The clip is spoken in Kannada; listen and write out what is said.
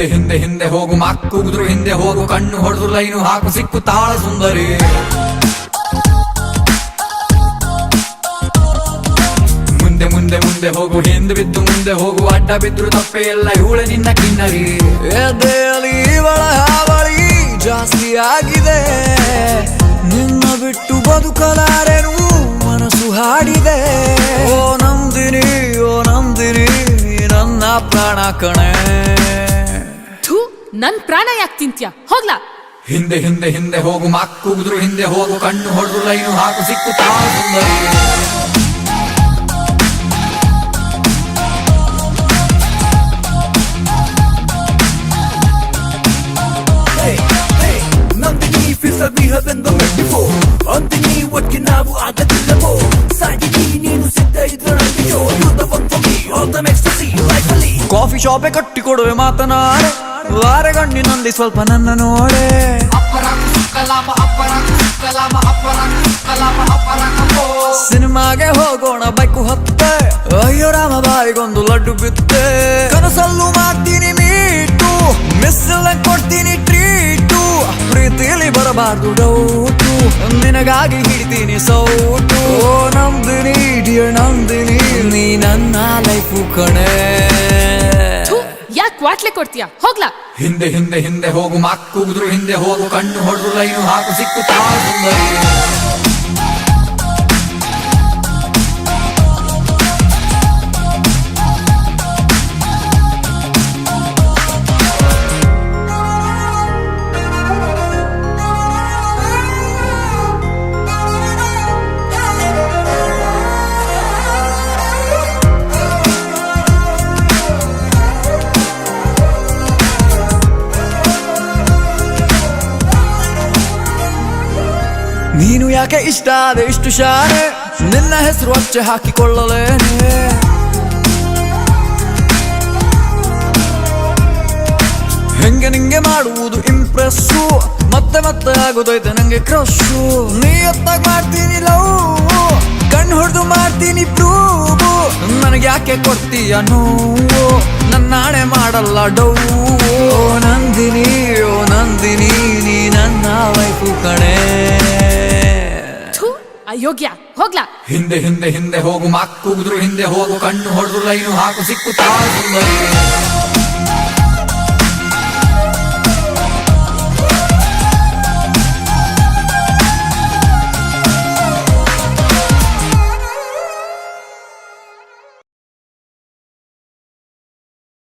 ಹಿಂದೆ ಹಿಂದೆ ಹಿಂದೆ ಹೋಗು ಮಕ್ಕುಗಿದ್ರು ಹಿಂದೆ ಹೋಗು ಕಣ್ಣು ಹೊಡೆದ್ರು ಲೈನು ಹಾಕು ಸಿಕ್ಕು ತಾಳ ಸುಂದರಿ ಮುಂದೆ ಮುಂದೆ ಮುಂದೆ ಹೋಗು ಹಿಂದೆ ಬಿದ್ದು ಮುಂದೆ ಹೋಗು ಅಡ್ಡ ಬಿದ್ರು ತಪ್ಪೆ ಎಲ್ಲ ಇವಳೆ ನಿನ್ನ ಕಿನ್ನರಿ ಎದೆಯಲ್ಲಿ ಇವಳ ಹಾವಳಿ ಜಾಸ್ತಿ ಆಗಿದೆ ನಿನ್ನ ಬಿಟ್ಟು ಬದುಕಲಾರೆನು ಮನಸ್ಸು ಹಾಡಿದೆ ಓ ನಂದಿನಿ ನನ್ನ ಪ್ರಾಣ ಕಣೆ ನನ್ ಪ್ರಾಣ ಯಾಕೆ ತಿಂತ್ಯಾ ಹೋಗ್ಲಾ ಹಿಂದೆ ಹಿಂದೆ ಹಿಂದೆ ಹೋಗು ಮಕ್ಕುಗಿದ್ರು ಹಿಂದೆ ಹೋಗು ಕಣ್ಣು ಹೊಡೆದ್ರು ಲೈನು ಹಾಕು ಸಿಕ್ಕು ತಾಳ ಸುಂದರಿ ಅಂತಿನಿ ಒಟ್ಟಿಗೆ ನಾವು ಆಗದಿಲ್ಲವೋ ಸಾಗಿನಿ ನೀನು ಸಿದ್ಧ ಇದ್ರೆ ಕಾಫಿ ಶಾಪೆ ಕಟ್ಟಿ ಕೊಡುವೆ ಮಾತನಾಡೆ ವಾರಗಣ್ಣಿನಲ್ಲಿ ಸ್ವಲ್ಪ ನನ್ನ ನೋಡೆ ಸಿನಿಮಾಗೆ ಹೋಗೋಣ ಬೈಕು ಹತ್ತೆ ಅಯ್ಯೋ ರಾಮ ಬಾಯಿಗೊಂದು ಲಡ್ಡು ಬಿತ್ತೆ ಕನಸಲ್ಲೂ ಮಾಡ್ತೀನಿ ಮೀಟು ಮಿಸ್ಸಲ್ಲ ಕೊಡ್ತೀನಿ ಟ್ರೀಟು ಪ್ರೀತಿಲಿ ಬರಬಾರ್ದು ಡೌಟು ನಿನಗಾಗಿ ಹಿಡಿತೀನಿ ಸೌಟು ಓ ನಂದಿನಿ ಡಿಯರ್ ನಂದಿನಿ ನೀ ನನ್ನ ಲೈಫು ಕಣೆ ಯಾಕೆ ವಾಟ್ಲೆ ಕೊಡ್ತೀಯಾ ಹೋಗ್ಲಾ ಹಿಂದೆ ಹಿಂದೆ ಹಿಂದೆ ಹೋಗು ಮಕ್ಕುಗಿದ್ರು ಹಿಂದೆ ಹೋಗು ಕಣ್ಣು ಹೊಡೆದ್ರು ಲೈನು ಹಾಕು ಸಿಕ್ಕು ತಾಳ ಸುಂದರಿ ನೀನು ಯಾಕೆ ಇಷ್ಟ ಆದೆ ಇಷ್ಟು ಶಾನೆ ನಿನ್ನ ಹೆಸರು ಅಚ್ಚೆ ಹಾಕಿಕೊಳ್ಳಲೇನೆ ಹೆಂಗೆ ನಿಂಗೆ ಮಾಡುವುದು ಇಂಪ್ರೆಸ್ಸು ಮತ್ತೆ ಮತ್ತೆ ಆಗೋದೈತೆ ನಂಗೆ ಕ್ರಶು ನೀ ಎತ್ತಾಗ ಮಾಡ್ತೀನಿ ಲವ್ ಕಣ್ಣು ಹೊಡೆದು ಮಾಡ್ತೀನಿ ಪ್ರೂವು ನನಗೆ ಯಾಕೆ ಕೊಡ್ತೀಯ ನೋವು ನನ್ನ ನಾಣೆ ಮಾಡಲ್ಲ ಡೌ ಓ ನಂದಿನಿ ನೀ ನನ್ನ ವೈಫು ಕಣೆ ಅಯೋಗ್ಯ ಹೋಗ್ಲಾ ಹಿಂದೆ ಹಿಂದೆ ಹಿಂದೆ ಹೋಗು ಮಕ್ಕುಗಿದ್ರು ಹಿಂದೆ ಹೋಗು ಕಣ್ಣು ಹೊಡೆದ್ರು ಲೈನು ಹಾಕು ಸಿಕ್ಕು ತಾಳ ಸುಂದರಿ